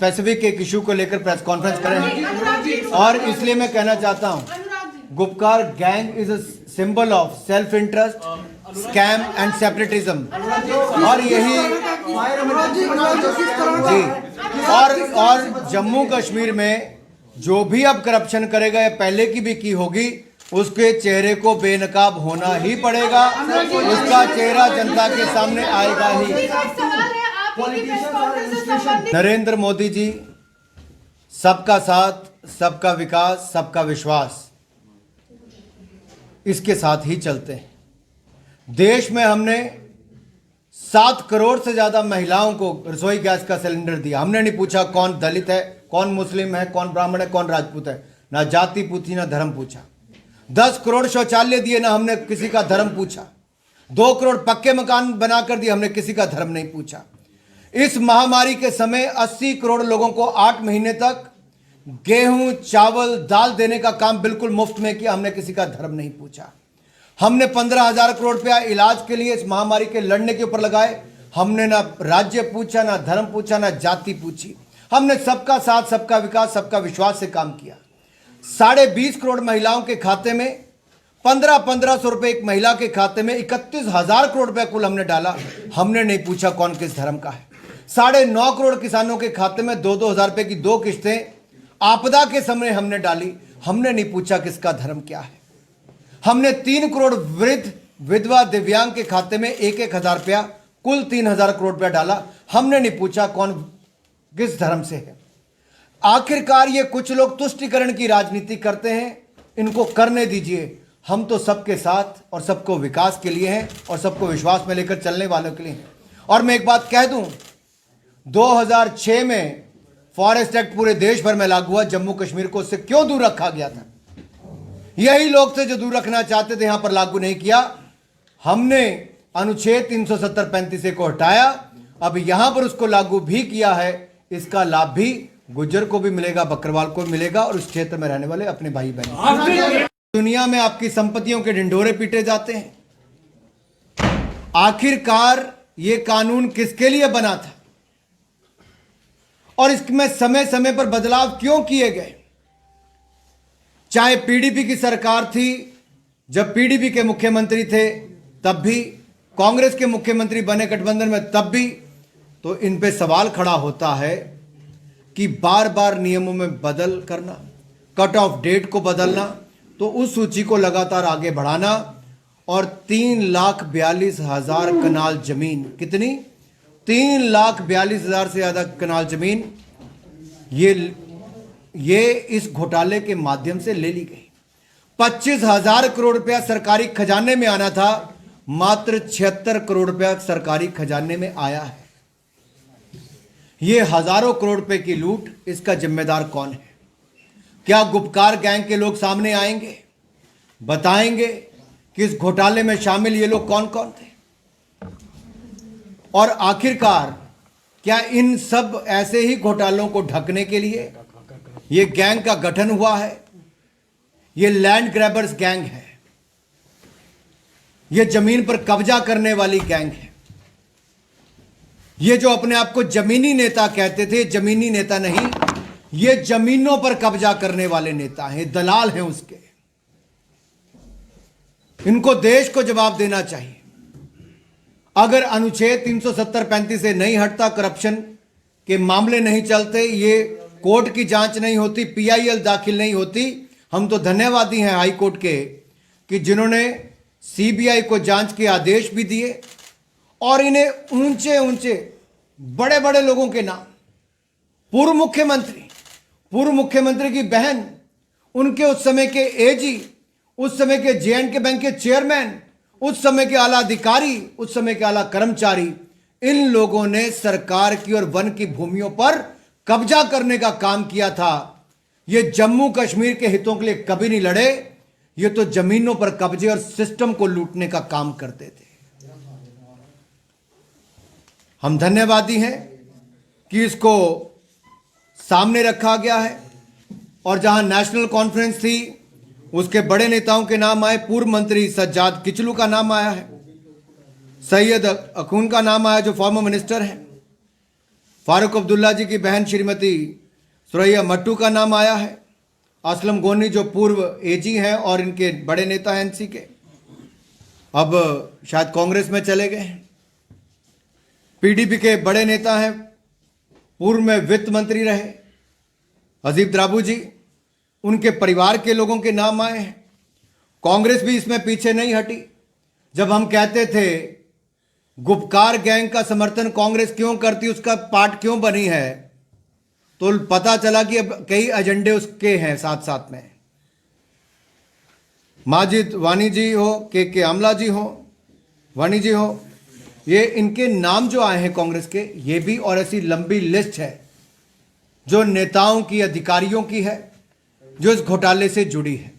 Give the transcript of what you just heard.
Specific एक issue को लेकर प्रेस कॉन्फ्रेंस करें और इसलिए मैं कहना चाहता हूं Gupkar gang is a symbol of self interest, scam and separatism और यही जी और जम्मू कश्मीर में जो भी अब करप्शन करेगा या पहले की भी की होगी उसके चेहरे को बेनकाब होना ही पड़ेगा, उसका चेहरा जनता के सामने आएगा ही। नरेंद्र मोदी जी सबका साथ, सबका विकास, सबका विश्वास, इसके साथ ही चलते हैं। देश में हमने 7 करोड़ से ज्यादा महिलाओं को रसोई गैस का सिलेंडर दिया। हमने नहीं पूछा कौन दलित है, कौन मुस्लिम है, कौन ब्राह्मण है, कौन राजपूत है, ना जाति पूछी ना धर्म पूछा। 10 करोड़ शौचालय दिए, ना हमने किसी का धर्म पूछा। 2 करोड़ पक्के मकान बनाकर दिए, हमने किसी का धर्म नहीं पूछा। इस महामारी के समय 80 करोड़ लोगों को 8 महीने तक गेहूं, चावल, दाल देने का काम बिल्कुल मुफ्त में किया, हमने किसी का धर्म नहीं पूछा। हमने 15,000 करोड़ रुपया इलाज के लिए इस महामारी के लड़ने के ऊपर लगाए, हमने ना राज्य पूछा, ना धर्म पूछा, ना जाति पूछी। हमने सबका साथ, सबका विकास, सबका विश्वास से काम किया। 20.5 करोड़ महिलाओं के खाते में 1500 रुपए एक महिला के खाते में 31,000 करोड़ रुपया कुल हमने डाला। हमने नहीं पूछा कौन किस धर्म का है। 9.5 करोड़ किसानों के खाते में 2-2 हज़ार रुपए की 2 किस्तें आपदा के समय हमने डाली। हमने नहीं पूछा किसका धर्म क्या है। हमने 3 करोड़ वृद्ध, विधवा, दिव्यांग के खाते में 1-1 हज़ार रुपया, कुल 3,000 करोड़ रुपया डाला। हमने नहीं पूछा कौन किस धर्म से है। आखिरकार ये कुछ लोग तुष्टिकरण की राजनीति करते हैं, इनको करने दीजिए। हम तो सबके साथ और सबको विकास के लिए हैं और सबको विश्वास में लेकर चलने वालों के लिए हैं। और मैं एक बात कह दूं, 2006 में फॉरेस्ट एक्ट पूरे देश भर में लागू हुआ। जम्मू कश्मीर को उससे क्यों दूर रखा गया था? यही लोग थे जो दूर रखना चाहते थे, यहां पर लागू नहीं किया। हमने अनुच्छेद 370-35 को हटाया, अब यहां पर उसको लागू भी किया है। इसका लाभ भी गुज्जर को भी मिलेगा, बकरवाल को भी मिलेगा और उस क्षेत्र में रहने वाले अपने भाई बहन। दुनिया में आपकी संपत्तियों के ढिंढोरे पीटे जाते हैं। आखिरकार ये कानून किसके लिए बना था और इसमें समय समय पर बदलाव क्यों किए गए? चाहे पीडीपी की सरकार थी, जब पीडीपी के मुख्यमंत्री थे तब भी, कांग्रेस के मुख्यमंत्री बने गठबंधन में तब भी, तो इन पे सवाल खड़ा होता है कि बार बार नियमों में बदल करना, कट ऑफ डेट को बदलना, तो उस सूची को लगातार आगे बढ़ाना और 3,42,000 कनाल जमीन, कितनी? 3,42,000 से ज्यादा कनाल जमीन ये इस घोटाले के माध्यम से ले ली गई। 25,000 करोड़ रुपया सरकारी खजाने में आना था, मात्र 76 करोड़ रुपया सरकारी खजाने में आया है। ये हजारों करोड़ रुपए की लूट, इसका जिम्मेदार कौन है? क्या गुपकार गैंग के लोग सामने आएंगे, बताएंगे कि इस घोटाले में शामिल ये लोग कौन कौन थे? और आखिरकार क्या इन सब ऐसे ही घोटालों को ढकने के लिए ये गैंग का गठन हुआ है? ये लैंड ग्रैबर्स गैंग है, ये जमीन पर कब्जा करने वाली गैंग है। ये जो अपने आप को जमीनी नेता कहते थे, जमीनी नेता नहीं, ये जमीनों पर कब्जा करने वाले नेता हैं, दलाल हैं उसके। इनको देश को जवाब देना चाहिए। अगर अनुच्छेद 370-35 से नहीं हटता, करप्शन के मामले नहीं चलते, ये कोर्ट की जांच नहीं होती, पीआईएल दाखिल नहीं होती, हम तो धन्यवादी हैं हाई कोर्ट के कि जिन्होंने सीबीआई को जांच के आदेश भी दिए और इन्हें ऊंचे ऊंचे बड़े बड़े लोगों के नाम, पूर्व मुख्यमंत्री की बहन, उनके उस समय के एजी, उस समय के जेएंडके बैंक के चेयरमैन, उस समय के आला अधिकारी, उस समय के आला कर्मचारी, इन लोगों ने सरकार की और वन की भूमियों पर कब्जा करने का काम किया था। ये जम्मू कश्मीर के हितों के लिए कभी नहीं लड़े, ये तो जमीनों पर कब्जे और सिस्टम को लूटने का काम करते थे। हम धन्यवादी हैं कि इसको सामने रखा गया है और जहां नेशनल कॉन्फ्रेंस थी उसके बड़े नेताओं के नाम आए। पूर्व मंत्री सज्जाद किचलू का नाम आया है, सैयद अखून का नाम आया जो फॉर्मर मिनिस्टर है, फारूक अब्दुल्ला जी की बहन श्रीमती सुरैया मट्टू का नाम आया है। असलम गोनी जो पूर्व एजी हैं और इनके बड़े नेता हैं एनसी के, अब शायद कांग्रेस में चले गए हैं। पीडीपी के बड़े नेता हैं, पूर्व में वित्त मंत्री रहे हजीब द्राबू जी, उनके परिवार के लोगों के नाम आए हैं। कांग्रेस भी इसमें पीछे नहीं हटी। जब हम कहते थे गुपकार गैंग का समर्थन कांग्रेस क्यों करती, उसका पार्ट क्यों बनी है, तो पता चला कि अब कई एजेंडे उसके हैं साथ साथ में। माजिद वानी जी हो, के आमला जी हो, वानी जी हो, ये इनके नाम जो आए हैं कांग्रेस के, ये भी और ऐसी लंबी लिस्ट है जो नेताओं की, अधिकारियों की है, जो इस घोटाले से जुड़ी है।